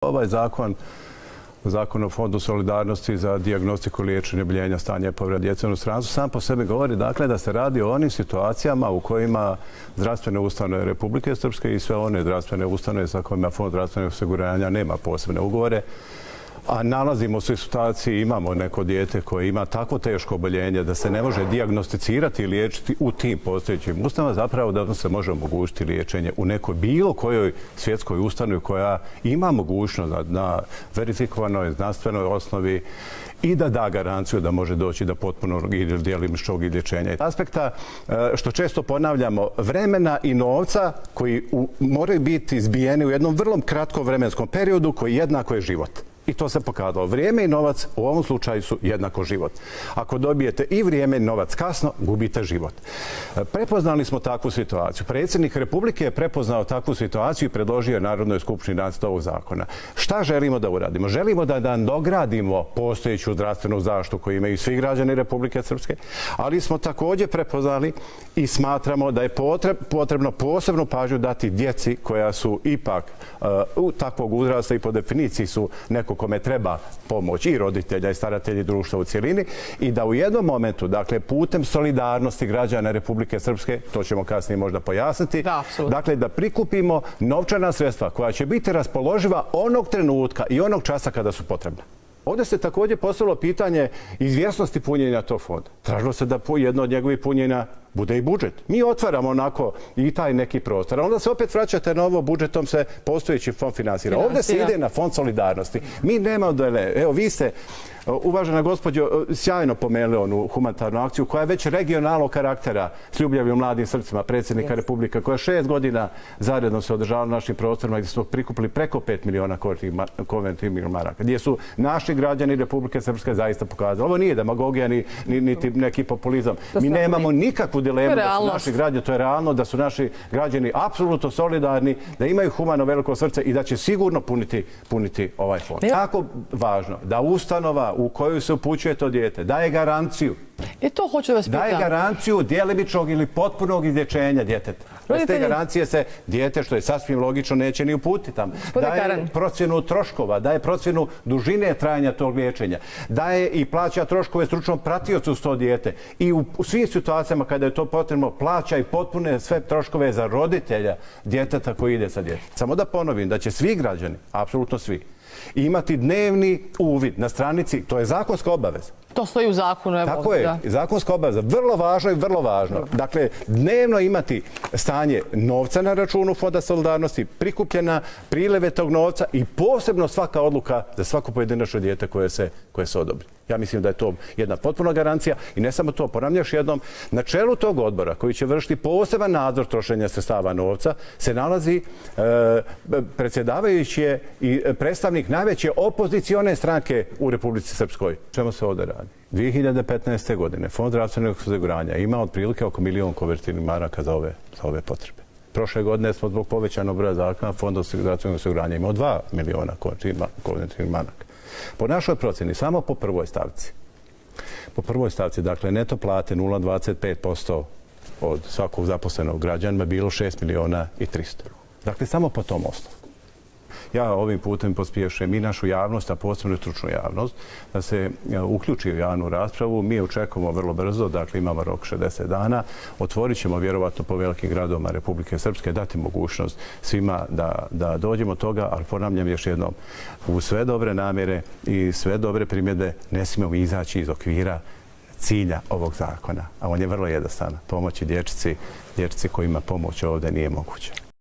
Ovaj zakon o Fondu solidarnosti za dijagnostiku, liječenje, oboljenja, stanja i povrede djece u inostranstvu sam po sebi govori dakle da se radi o onim situacijama u kojima zdravstvene ustanove Republike Srpske i sve one zdravstvene ustanove sa kojima Fond zdravstvenog osiguranja nema posebne ugovore, a nalazimo se u situaciji, imamo neko dijete koje ima tako teško oboljenje da se ne može dijagnosticirati i liječiti u tim postojećim ustanovama, zapravo da se može omogućiti liječenje u nekoj bilo kojoj svjetskoj ustanovi koja ima mogućnost na verifikovanoj znanstvenoj osnovi i da da garanciju da može doći do potpunog ili djelomičnog liječenja. Aspekta, što često ponavljamo, vremena i novca koji moraju biti zbijeni u jednom vrlo kratkom vremenskom periodu koji jednako je život. I to se pokazalo. Vrijeme i novac u ovom slučaju su jednako život. Ako dobijete i vrijeme i novac kasno, gubite život. Prepoznali smo takvu situaciju. Predsjednik Republike je prepoznao takvu situaciju i predložio Narodnoj skupštini nacrt ovog zakona. Šta želimo da uradimo? Želimo da nadogradimo postojeću zdravstvenu zaštitu koju imaju svi građani Republike Srpske, ali smo također prepoznali i smatramo da je potrebno posebnu pažnju dati djeci koja su ipak u takvog uzrasta i po definiciji su neko kome treba pomoć i roditelja i staratelji društva u cjelini i da u jednom momentu, dakle, putem solidarnosti građana Republike Srpske, to ćemo kasnije možda pojasniti, dakle, da prikupimo novčana sredstva koja će biti raspoloživa onog trenutka i onog časa kada su potrebna. Ovdje se također postavilo pitanje izvjesnosti punjenja tog fonda. Tražilo se da jedno od njegovih punjenja bude i budžet. Mi otvaramo onako i taj neki prostor. A onda se opet vraćate na ovo, budžetom se postojeći fond finansira. Ovdje se ide na fond solidarnosti. Mi nemamo dole. Evo, vi ste, uvažena gospođo, sjajno pomenuli onu humanitarnu akciju koja je već regionalnog karaktera s ljubavlju mladim srcima predsjednika Republike, koja 6 godina zaredno se održala na našim prostorima gdje smo prikupili preko 5 miliona konvertibilnih maraka, gdje su naši građani Republike Srpske zaista pokazali. Ovo nije demagogija niti neki populizam. Mi nemamo nikakvu dilemu da su naši građani, to je realno, da su naši građani apsolutno solidarni, da imaju humano veliko srce i da će sigurno puniti ovaj fond. Tako važno da ustanova u koju se upućuje to dijete daje garanciju. To hoću vas pitati. Daje garanciju djelomičnog ili potpunog izlječenja djeteta. Bez te garancije se dijete, što je sasvim logično, neće ni uputiti tamo. Daje procjenu troškova, daje procjenu dužine trajanja tog liječenja, daje i plaća troškove stručnom pratiocu uz to dijete i u svim situacijama kada je to potrebno plaća i potpune sve troškove za roditelja djeteta koji ide sa djetetom. Samo da ponovim da će svi građani, apsolutno svi, imati dnevni uvid na stranici, to je zakonska obaveza. To stoji u zakonu. Tako je, zakonska obaveza. Vrlo važno i vrlo važno. Dakle, dnevno imati stanje novca na računu Fonda solidarnosti, prikupljena prileve tog novca i posebno svaka odluka za svako pojedinačno dijete koje se odobri. Ja mislim da je to jedna potpuna garancija i ne samo to, ponavljam još jednom, na čelu tog odbora koji će vršiti poseban nadzor trošenja sredstava novca se nalazi predsjedavajući i predstavnik najveće opozicione stranke u Republici Srpskoj. Čemu se ovdje radi? 2015. godine Fond zdravstvenog osiguranja ima otprilike oko 1 milion konvertibilnih maraka za ove potrebe. Prošle godine smo zbog povećanog broja zakona Fond zdravstvenog osiguranja imao 2 miliona konvertibilnih maraka. Po našoj procjeni, samo po prvoj stavci, dakle, neto plate 0,25% od svakog zaposlenog građanima bilo 6 miliona i 300. Dakle, samo po tom osnovu. Ja ovim putem pospješujem i našu javnost, a posebno stručnu javnost, da se uključi u javnu raspravu. Mi očekujemo vrlo brzo, dakle imamo rok 60 dana. Otvorit ćemo vjerovatno po velikim gradovima Republike Srpske, dati mogućnost svima da dođemo toga, ali ponavljam još jednom, u sve dobre namjere i sve dobre primjedbe ne smijemo izaći iz okvira cilja ovog zakona. A on je vrlo jednostavan. Pomoći dječici kojima pomoć ovdje nije moguća.